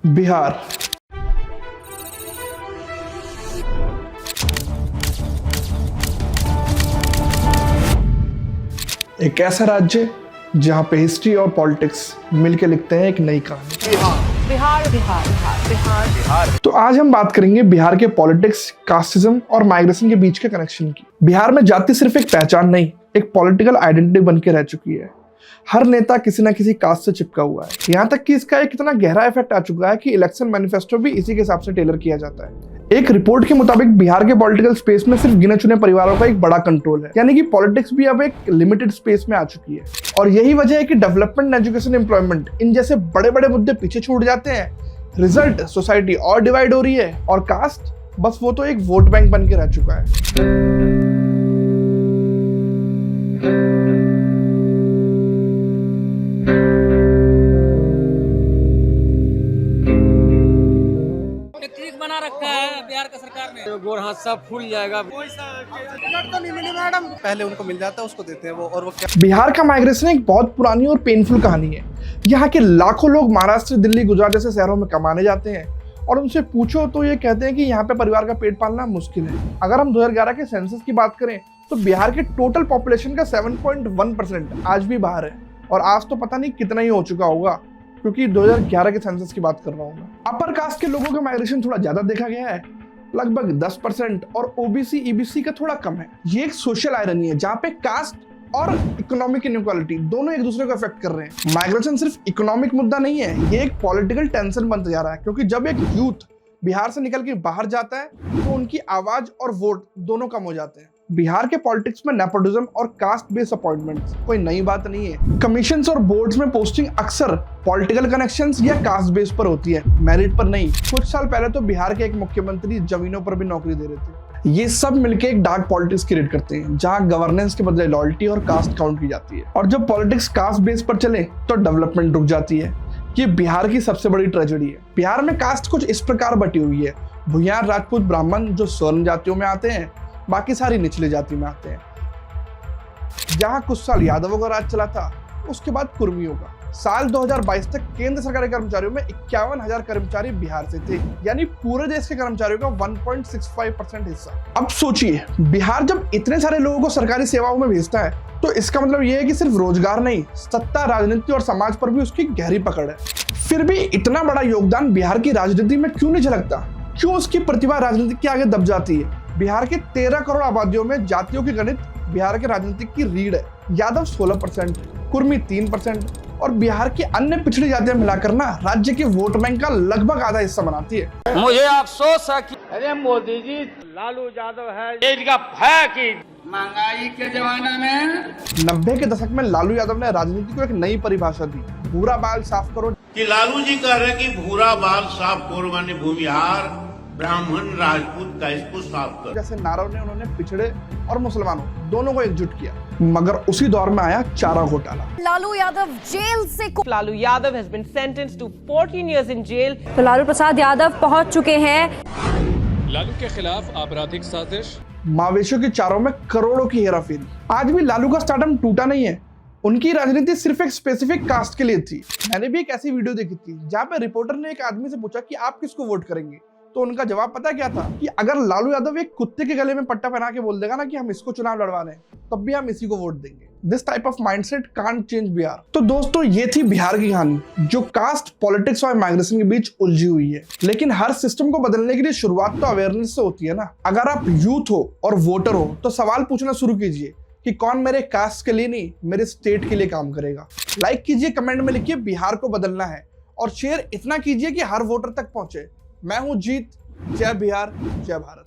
बिहार एक ऐसा राज्य जहां पे हिस्ट्री और पॉलिटिक्स मिलकर लिखते हैं एक नई कहानी। बिहार बिहार बिहार बिहार बिहार। तो आज हम बात करेंगे बिहार के पॉलिटिक्स, कास्टिज्म और माइग्रेशन के बीच के कनेक्शन की। बिहार में जाति सिर्फ एक पहचान नहीं, एक पॉलिटिकल आइडेंटिटी बन के रह चुकी है। हर नेता किसी ना किसी कास्ट से चिपका हुआ है, यहाँ तक कि इसका एक इतना गहरा इफेक्ट आ चुका है कि इलेक्शन मैनिफेस्टो भी इसी के हिसाब से टेलर किया जाता है। एक रिपोर्ट के मुताबिक बिहार के पॉलिटिकल स्पेस में सिर्फ गिने चुने परिवारों का एक बड़ा कंट्रोल है, यानी कि पॉलिटिक्स भी अब एक लिमिटेड स्पेस में आ चुकी है। और यही वजह है कि डेवलपमेंट, एजुकेशन, एम्प्लॉयमेंट इन जैसे बड़े बड़े मुद्दे पीछे छूट जाते हैं। रिजल्ट, सोसाइटी और डिवाइड हो रही है और कास्ट बस वो तो एक वोट बैंक बन के रह चुका है। बना रखा है बिहार का सरकार ने। तो गोर हाथ सब फूल जाएगा। तो नहीं मिली मैडम, पहले उनको मिल जाता है, उसको देते हैं वो। और वो क्या, बिहार का माइग्रेशन एक बहुत पुरानी और पेनफुल कहानी है। यहाँ के लाखों लोग महाराष्ट्र, दिल्ली, गुजरात जैसे शहरों में कमाने जाते हैं और उनसे पूछो तो ये कहते हैं कि यहाँ पे परिवार का पेट पालना मुश्किल है। अगर हम 2011 के सेंसस की बात करें तो बिहार के टोटल पॉपुलेशन का 7.1% आज भी बाहर है, और आज तो पता नहीं कितना ही हो चुका होगा, क्योंकि 2011 के सेंसस की बात कर रहा हूँ मैं। अपर कास्ट के लोगों का माइग्रेशन थोड़ा ज्यादा देखा गया है, लगभग 10%, और ओबीसी, ईबीसी का थोड़ा कम है। ये एक सोशल आयरनी है जहाँ पे कास्ट और इकोनॉमिक इनइक्वालिटी दोनों एक दूसरे को अफेक्ट कर रहे हैं। माइग्रेशन सिर्फ इकोनॉमिक मुद्दा नहीं है, ये एक पॉलिटिकल टेंशन बनता जा रहा है, क्योंकि जब एक यूथ बिहार से निकल के बाहर जाता है तो उनकी आवाज और वोट दोनों कम हो जाते हैं। बिहार के पॉलिटिक्स में नेपोटिज्म और कास्ट बेस्ड अपॉइंटमेंट्स कोई नई बात नहीं है। कमीशंस और बोर्ड्स में पोस्टिंग अक्सर पॉलिटिकल कनेक्शंस या कास्ट बेस पर होती है, मेरिट पर नहीं। कुछ साल पहले तो बिहार के एक मुख्यमंत्री जमीनों पर भी नौकरी दे रहे थे। ये सब मिलके एक डार्क पॉलिटिक्स क्रिएट करते हैं, जहां गवर्नेंस के बदले लॉयल्टी और कास्ट काउंट की जाती है। और जब पॉलिटिक्स कास्ट बेस पर चले तो डेवलपमेंट रुक जाती है। ये बिहार की सबसे बड़ी ट्रेजेडी है। बिहार में कास्ट कुछ इस प्रकार बटी हुई है: भूयार, राजपूत, ब्राह्मण जो स्वर्ण जातियों में आते हैं, बाकी सारी निचली जाति में आते हैं। जहां कुछ साल यादवों का राज चला था, उसके बाद कुर्मियों का। साल 2022 तक केंद्र सरकारी कर्मचारियों में 51,000 कर्मचारी बिहार से थे, यानी पूरे देश के कर्मचारियों का 1.65% हिस्सा। अब सोचिए, बिहार जब इतने सारे लोगों को सरकारी सेवाओं में भेजता है तो इसका मतलब यह है कि सिर्फ रोजगार नहीं, सत्ता, राजनीति और समाज पर भी उसकी गहरी पकड़ है। फिर भी इतना बड़ा योगदान बिहार की राजनीति में क्यों नहीं झलकता? क्यों उसकी प्रतिभा राजनीति के आगे दब जाती है? बिहार के 13 करोड़ आबादियों में जातियों की गणित बिहार के राजनीतिक की रीढ़ है। यादव 16%, कुर्मी 3% और बिहार की अन्य पिछड़ी जातियां मिलाकर ना राज्य के वोट बैंक का लगभग आधा हिस्सा बनाती है। मुझे अफसोस है कि अरे मोदी जी, लालू यादव है कि महंगाई के जमाने में 90 के दशक में लालू यादव ने राजनीति को एक नई परिभाषा दी: भूरा बाल साफ करो। कि लालू जी कह रहे कि भूरा बाल साफ करो माने भूमिहार, ब्राह्मण, राजपूत का इसको साफ करो जैसे नारों ने उन्होंने पिछड़े और मुसलमानों दोनों को एकजुट किया। मगर उसी दौर में आया चारा घोटाला। लालू यादव जेल से Lalu Yadav has been sentenced to 14 years in jail. तो लालू प्रसाद यादव पहुंच चुके हैं। लालू के खिलाफ आपराधिक साजिश। मावेशियों के चारों में करोड़ों की हेराफेरी। आज भी लालू का स्टारडम टूटा नहीं है। उनकी राजनीति सिर्फ एक स्पेसिफिक कास्ट के लिए थी। मैंने भी एक ऐसी वीडियो देखी थी जहां पे रिपोर्टर ने एक आदमी से पूछा कि आप किसको वोट करेंगे, तो उनका जवाब पता क्या था कि अगर लालू यादव एक कुत्ते के गले में पट्टा पहना के बोल देगा ना कि हम इसको चुनाव लड़वा रहे हैं, तब भी हम इसी को वोट देंगे। This type of mindset can't change Bihar. तो दोस्तों, ये थी बिहार की कहानी, जो कास्ट, पॉलिटिक्स और माइग्रेशन के बीच उलझी हुई है। लेकिन हर सिस्टम को बदलने के लिए शुरुआत तो अवेयरनेस से होती है ना। अगर आप यूथ हो और वोटर हो तो सवाल पूछना शुरू कीजिए कि कौन मेरे कास्ट के लिए नहीं, मेरे स्टेट के लिए काम करेगा। लाइक कीजिए, कमेंट में लिखिए बिहार को बदलना है, और शेयर इतना कीजिए कि हर वोटर तक पहुंचे। मैं हूं जीत। जय बिहार, जय भारत।